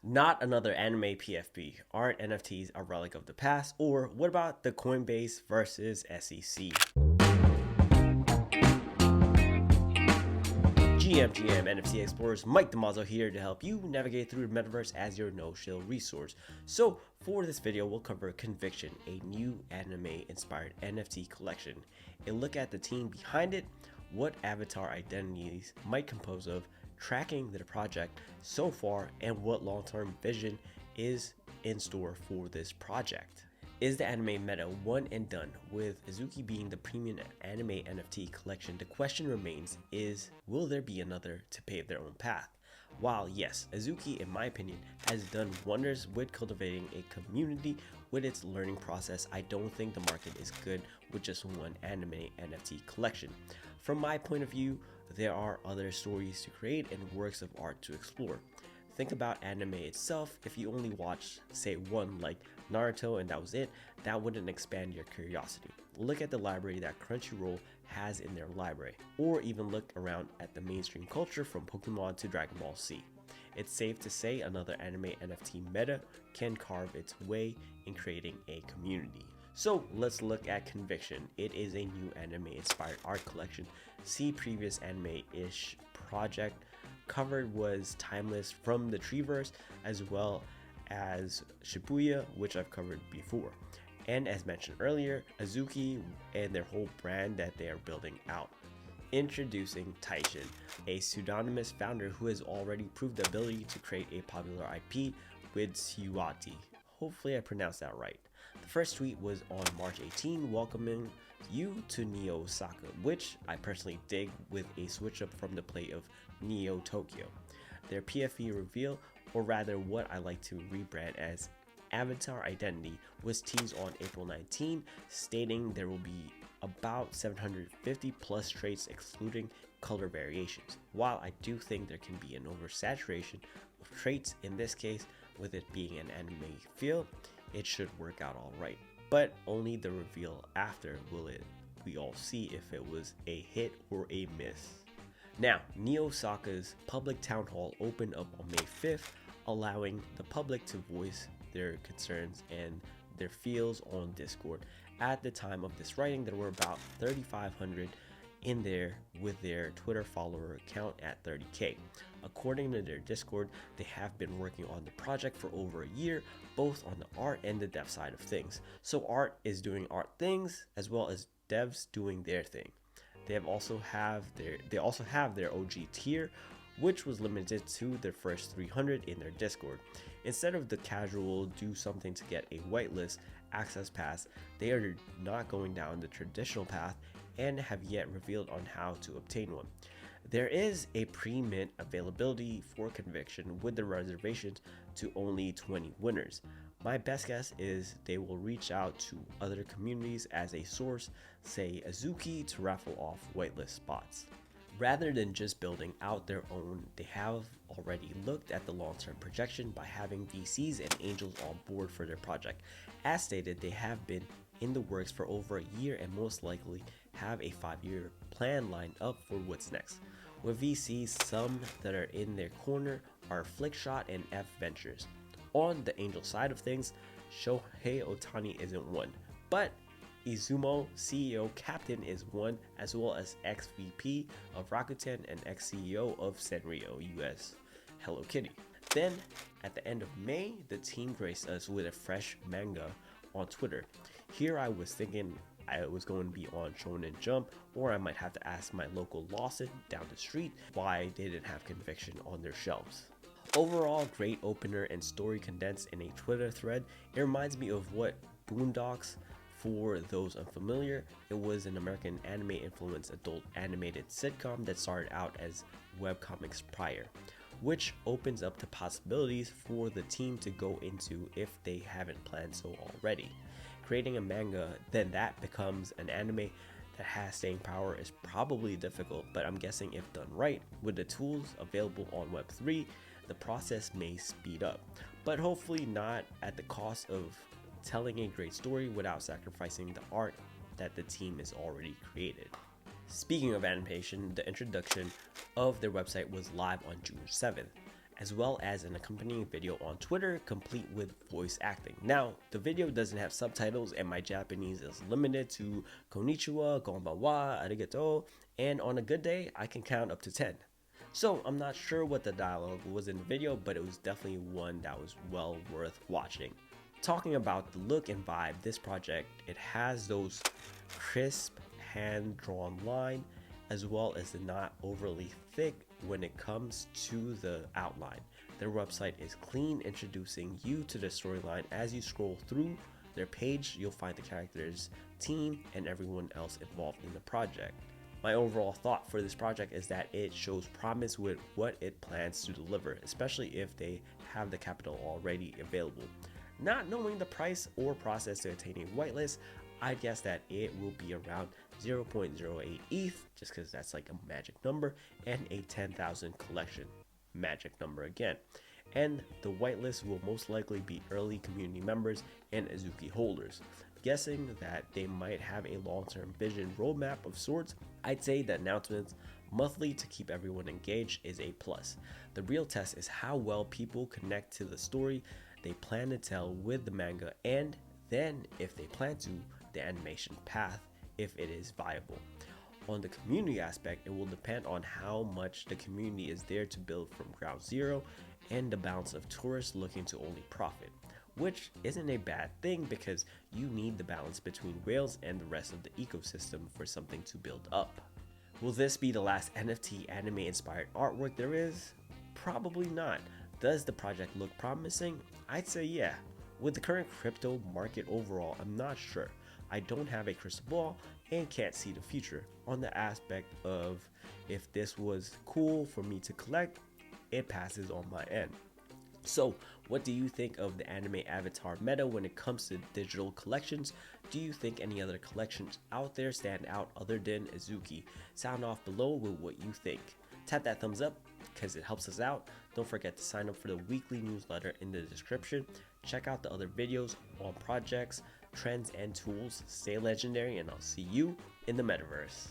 Not another anime PFP. Aren't NFTs a relic of the past? Or what about the Coinbase versus SEC? GM NFT Explorers, Mike Damazo here to help you navigate through the Metaverse as your no-shill resource. So for this video, we'll cover Conviction, a new anime-inspired NFT collection, a look at the team behind it, what avatar identities might compose of, tracking the project so far, and what long-term vision is in store for this project. Is the anime meta one and done? With Azuki being the premium anime NFT collection, the question remains is, will there be another to pave their own path? While yes, Azuki in my opinion has done wonders with cultivating a community with its learning process, I don't think the market is good with just one anime NFT collection. From my point of view, there are other stories to create and works of art to explore. Think about anime itself. If you only watch, say, one like Naruto and that was it, that wouldn't expand your curiosity. Look at the library that Crunchyroll has in their library, or even look around at the mainstream culture from Pokemon to Dragon Ball Z. It's safe to say another anime NFT meta can carve its way in creating a community. So let's look at Conviction. It is a new anime-inspired art collection. See previous anime-ish project covered was Timeless from the Treeverse, as well as Shibuya, which I've covered before. And as mentioned earlier, Azuki and their whole brand that they are building out. Introducing Taishin, a pseudonymous founder who has already proved the ability to create a popular IP with Tsuwati. Hopefully I pronounced that right. The first tweet was on March 18, welcoming you to Neosaka, which I personally dig with a switch up from the play of Neo Tokyo. Their PFP reveal, or rather what I like to rebrand as Avatar Identity, was teased on April 19, stating there will be about 750 plus traits excluding color variations. While I do think there can be an oversaturation of traits in this case, with it being an anime feel, it should work out alright. But only the reveal after will we all see if it was a hit or a miss. Now, Neosaka's public town hall opened up on May 5th, allowing the public to voice their concerns and their feels on Discord. At the time of this writing, there were about 3,500 in there with their Twitter follower count at 30k. According to their Discord, they have been working on the project for over a year, both on the art and the dev side of things. So art is doing art things as well as devs doing their thing. They also have their OG tier, which was limited to their first 300 in their Discord. Instead of the casual do something to get a whitelist access pass, they are not going down the traditional path and have yet revealed on how to obtain one. There is a pre-mint availability for Conviction with the reservations to only 20 winners. My best guess is they will reach out to other communities as a source, say Azuki, to raffle off whitelist spots. Rather than just building out their own, they have already looked at the long-term projection by having VCs and angels on board for their project. As stated, they have been in the works for over a year and most likely have a 5-year plan lined up for what's next. With VCs, some that are in their corner are Flickshot and F Ventures. On the angel side of things, Shohei Ohtani isn't one, but Izumo, CEO Captain, is one, as well as ex-VP of Rakuten and ex-CEO of Sanrio US, Hello Kitty. Then, at the end of May, the team graced us with a fresh manga on Twitter. Here I was thinking I was going to be on Shonen Jump, or I might have to ask my local Lawson down the street why they didn't have Conviction on their shelves. Overall, great opener and story condensed in a Twitter thread. It reminds me of what Boondocks. For those unfamiliar, it was an American anime-influenced adult animated sitcom that started out as webcomics prior, which opens up the possibilities for the team to go into if they haven't planned so already. Creating a manga, then that becomes an anime that has staying power is probably difficult, but I'm guessing if done right, with the tools available on Web3, the process may speed up, but hopefully not at the cost of telling a great story without sacrificing the art that the team has already created. Speaking of animation, the introduction of their website was live on June 7th. as well as an accompanying video on Twitter complete with voice acting. Now, the video doesn't have subtitles and my Japanese is limited to konnichiwa, konbanwa, arigato, and on a good day, I can count up to 10. So I'm not sure what the dialogue was in the video, but it was definitely one that was well worth watching. Talking about the look and vibe, this project, it has those crisp hand-drawn line as well as the not overly thick when it comes to the outline. Their website is clean, introducing you to the storyline. As you scroll through their page, you'll find the characters, team, and everyone else involved in the project. My overall thought for this project is that it shows promise with what it plans to deliver, especially if they have the capital already available. Not knowing the price or process to attain a whitelist, I guess that it will be around 0.08 ETH, just because that's like a magic number, and a 10,000 collection, magic number again. And the whitelist will most likely be early community members and Azuki holders. Guessing that they might have a long-term vision roadmap of sorts, I'd say the announcements monthly to keep everyone engaged is a plus. The real test is how well people connect to the story they plan to tell with the manga, and then if they plan to, the animation path if it is viable. On the community aspect, it will depend on how much the community is there to build from ground zero and the balance of tourists looking to only profit, which isn't a bad thing because you need the balance between whales and the rest of the ecosystem for something to build up. Will this be the last NFT anime inspired artwork there is? Probably not. Does the project look promising? I'd say yeah. With the current crypto market overall, I'm not sure. I don't have a crystal ball and can't see the future. On the aspect of if this was cool for me to collect, it passes on my end. So, what do you think of the anime avatar meta when it comes to digital collections? Do you think any other collections out there stand out other than Azuki? Sound off below with what you think. Tap that thumbs up because it helps us out. Don't forget to sign up for the weekly newsletter in the description. Check out the other videos on projects, trends, and tools. Stay legendary, and I'll see you in the metaverse.